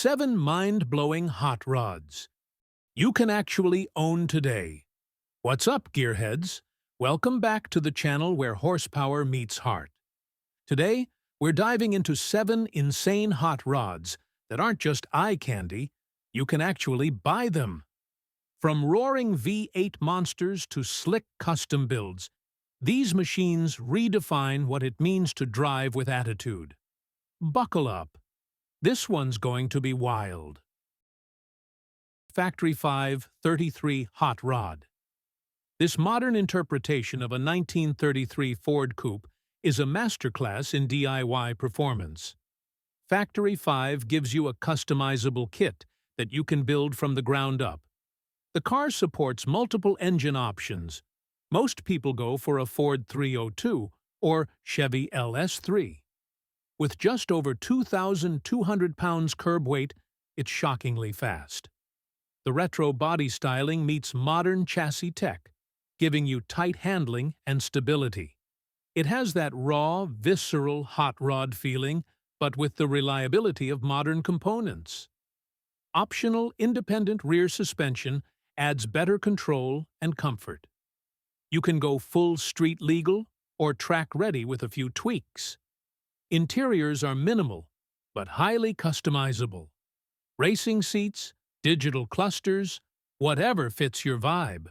7 mind-blowing hot rods you can actually own today. What's up, gearheads? Welcome back to the channel where horsepower meets heart. Today, we're diving into 7 insane hot rods that aren't just eye candy, you can actually buy them. From roaring V8 monsters to slick custom builds, these machines redefine what it means to drive with attitude. Buckle up. This one's going to be wild. Factory 533 Hot Rod. This modern interpretation of a 1933 Ford coupe is a masterclass in DIY performance. Factory 5 gives you a customizable kit that you can build from the ground up. The car supports multiple engine options. Most people go for a Ford 302 or Chevy LS3. With just over 2,200 pounds curb weight, it's shockingly fast. The retro body styling meets modern chassis tech, giving you tight handling and stability. It has that raw, visceral hot rod feeling, but with the reliability of modern components. Optional independent rear suspension adds better control and comfort. You can go full street legal or track ready with a few tweaks. Interiors are minimal, but highly customizable. Racing seats, digital clusters, whatever fits your vibe.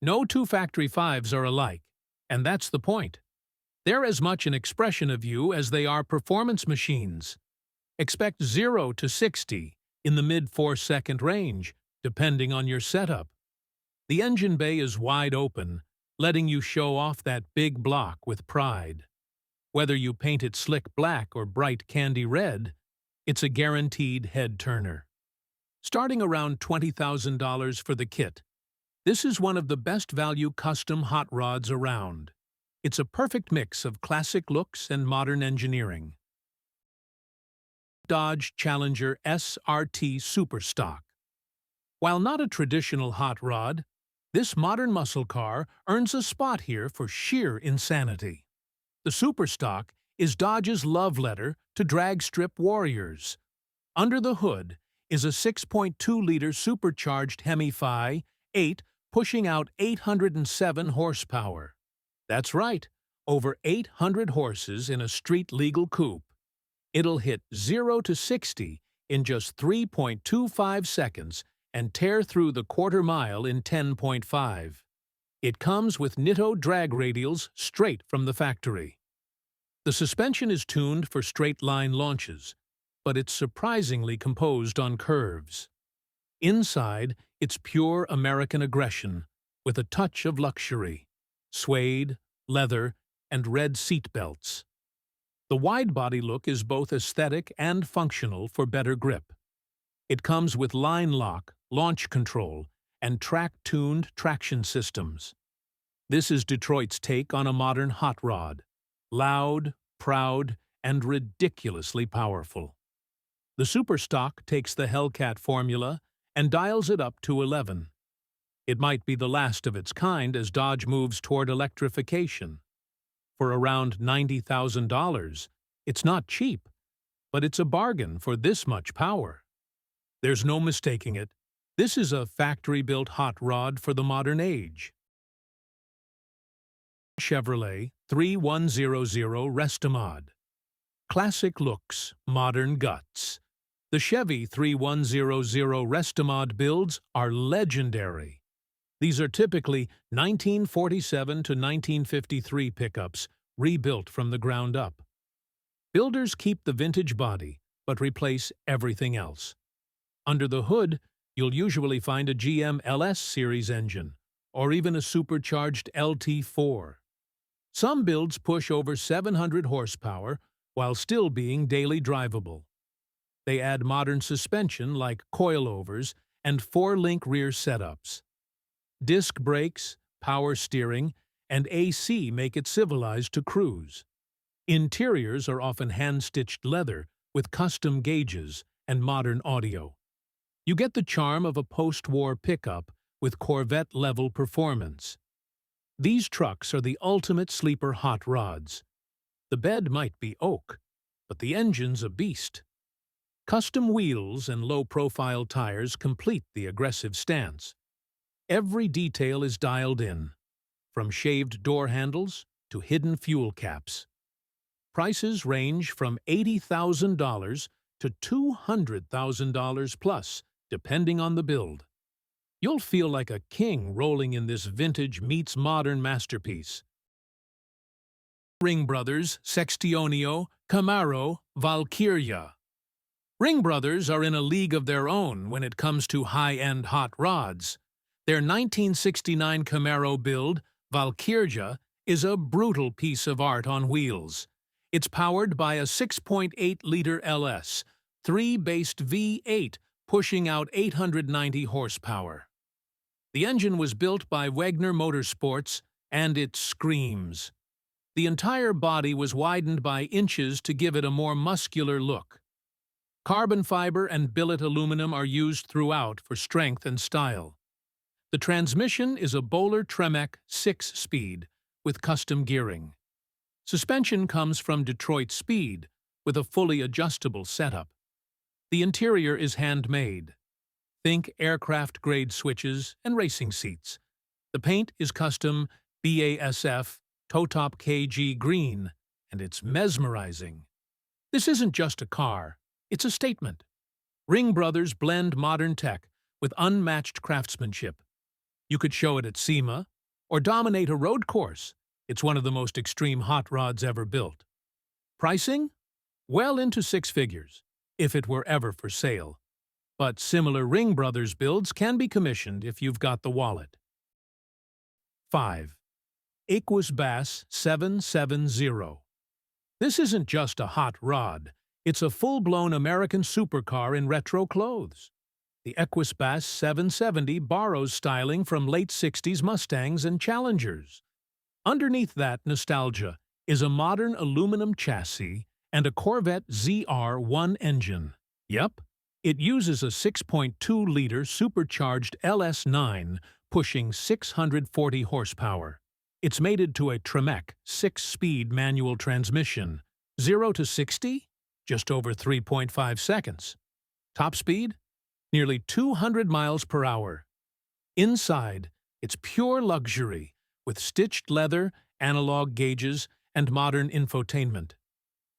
No two Factory 5s are alike, and that's the point. They're as much an expression of you as they are performance machines. Expect 0 to 60 in the mid-4-second range, depending on your setup. The engine bay is wide open, letting you show off that big block with pride. Whether you paint it slick black or bright candy red, it's a guaranteed head-turner. Starting around $20,000 for the kit, this is one of the best value custom hot rods around. It's a perfect mix of classic looks and modern engineering. Dodge Challenger SRT Supertock. While not a traditional hot rod, this modern muscle car earns a spot here for sheer insanity. The Supertock is Dodge's love letter to drag strip warriors. Under the hood is a 6.2-liter supercharged Hemi 8 pushing out 807 horsepower. That's right, over 800 horses in a street-legal coupe. It'll hit 0 to 60 in just 3.25 seconds and tear through the quarter mile in 10.5. It comes with Nitto drag radials straight from the factory. The suspension is tuned for straight-line launches, but it's surprisingly composed on curves. Inside, it's pure American aggression, with a touch of luxury. Suede, leather, and red seat belts. The wide-body look is both aesthetic and functional for better grip. It comes with line lock, launch control, and track-tuned traction systems. This is Detroit's take on a modern hot rod. Loud, proud, and ridiculously powerful. The Supertock takes the Hellcat formula and dials it up to 11. It might be the last of its kind as Dodge moves toward electrification. For around $90,000, it's not cheap, but it's a bargain for this much power. There's no mistaking it. This is a factory-built hot rod for the modern age. Chevrolet 3100 Restod. Classic looks, modern guts. The Chevy 3100 Restod builds are legendary. These are typically 1947 to 1953 pickups, rebuilt from the ground up. Builders keep the vintage body, but replace everything else. Under the hood, you'll usually find a GM LS series engine, or even a supercharged LT4. Some builds push over 700 horsepower while still being daily drivable. They add modern suspension like coilovers and 4-link rear setups. Disc brakes, power steering, and AC make it civilized to cruise. Interiors are often hand-stitched leather with custom gauges and modern audio. You get the charm of a post-war pickup with Corvette-level performance. These trucks are the ultimate sleeper hot rods. The bed might be oak, but the engine's a beast. Custom wheels and low-profile tires complete the aggressive stance. Every detail is dialed in, from shaved door handles to hidden fuel caps. Prices range from $80,000 to $200,000 plus, depending on the build. You'll feel like a king rolling in this vintage meets modern masterpiece. Ring Brothers, Sextionio, Camaro, Valkyia. Ring Brothers are in a league of their own when it comes to high-end hot rods. Their 1969 Camaro build, Valkyia, is a brutal piece of art on wheels. It's powered by a 6.8-liter LS, 3-based V8, pushing out 890 horsepower. The engine was built by Wagner Motorsports, and it screams. The entire body was widened by inches to give it a more muscular look. Carbon fiber and billet aluminum are used throughout for strength and style. The transmission is a Bowler Tremec 6-speed with custom gearing. Suspension comes from Detroit Speed with a fully adjustable setup. The interior is handmade. Think aircraft-grade switches and racing seats. The paint is custom BASF Toe-Top KG green, and it's mesmerizing. This isn't just a car, it's a statement. Ring Brothers blend modern tech with unmatched craftsmanship. You could show it at SEMA or dominate a road course. It's one of the most extreme hot rods ever built. Pricing? Well into six figures, if it were ever for sale. But similar Ring Brothers builds can be commissioned if you've got the wallet. 5. Aquisbass 770. This isn't just a hot rod, it's a full-blown American supercar in retro clothes. The Aquisbass 770 borrows styling from late 60s Mustangs and Challengers. Underneath that nostalgia is a modern aluminum chassis and a Corvette ZR1 engine. Yep, it uses a 6.2-liter supercharged LS9 pushing 640 horsepower. It's mated to a Tremec 6-speed manual transmission. 0 to 60? Just over 3.5 seconds. Top speed? Nearly 200 miles per hour. Inside, it's pure luxury, with stitched leather, analog gauges, and modern infotainment.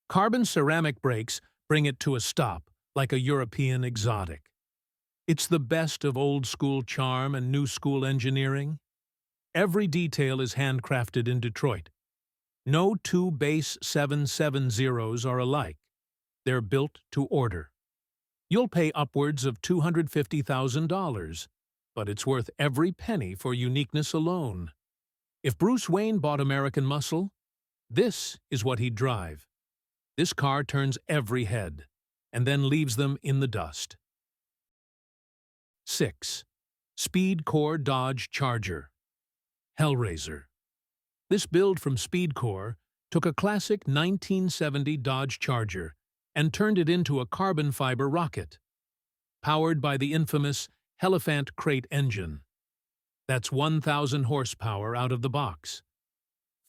Carbon ceramic brakes bring it to a stop, like a European exotic. It's the best of old-school charm and new-school engineering. Every detail is handcrafted in Detroit. No two base 770s are alike. They're built to order. You'll pay upwards of $250,000, but it's worth every penny for uniqueness alone. If Bruce Wayne bought American muscle, this is what he'd drive. This car turns every head, and then leaves them in the dust. 6. Speedcore Dodge Charger. Hellraiser. This build from Speedcore took a classic 1970 Dodge Charger and turned it into a carbon fiber rocket, powered by the infamous Hellefant crate engine. That's 1,000 horsepower out of the box.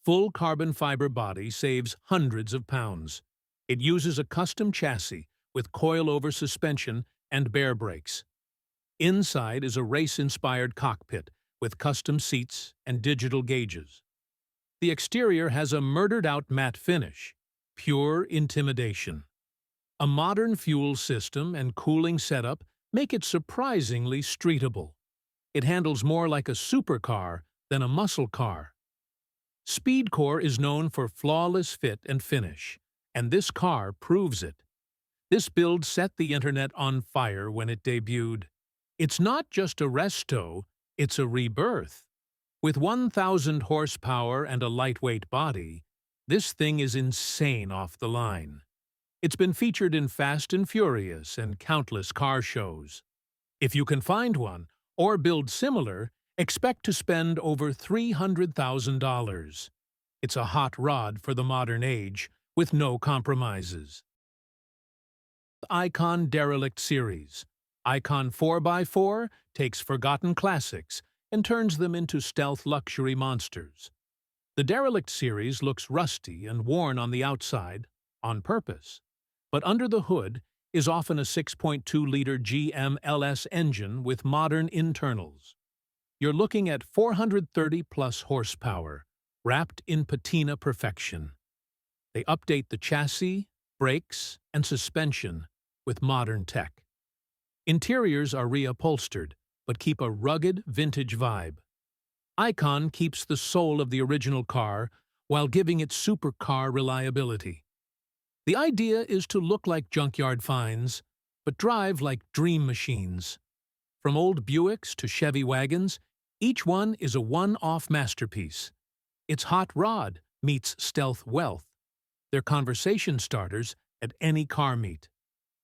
Full carbon fiber body saves hundreds of pounds. It uses a custom chassis with coil-over suspension and bear brakes. Inside is a race-inspired cockpit with custom seats and digital gauges. The exterior has a murdered-out matte finish, pure intimidation. A modern fuel system and cooling setup make it surprisingly streetable. It handles more like a supercar than a muscle car. Speedcore is known for flawless fit and finish, and this car proves it. This build set the internet on fire when it debuted. It's not just a resto, it's a rebirth. With 1,000 horsepower and a lightweight body, this thing is insane off the line. It's been featured in Fast and Furious and countless car shows. If you can find one, or build similar, expect to spend over $300,000. It's a hot rod for the modern age, with no compromises. Icon Derelch Series. Icon 4x4 takes forgotten classics and turns them into stealth luxury monsters. The Derelch series looks rusty and worn on the outside, on purpose. But under the hood, is often a 6.2-liter GM LS engine with modern internals. You're looking at 430-plus horsepower, wrapped in patina perfection. They update the chassis, brakes, and suspension with modern tech. Interiors are reupholstered, but keep a rugged, vintage vibe. Icon keeps the soul of the original car while giving it supercar reliability. The idea is to look like junkyard finds, but drive like dream machines. From old Buicks to Chevy wagons, each one is a one-off masterpiece. It's hot rod meets stealth wealth. They're conversation starters at any car meet.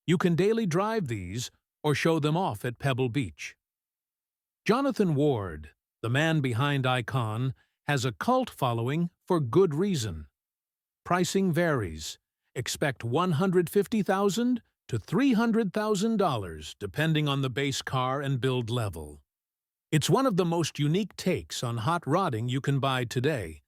You can daily drive these or show them off at Pebble Beach. Jonathan Ward, the man behind Icon, has a cult following for good reason. Pricing varies. Expect $150,000 to $300,000 depending on the base car and build level. It's one of the most unique takes on hot rodding you can buy today,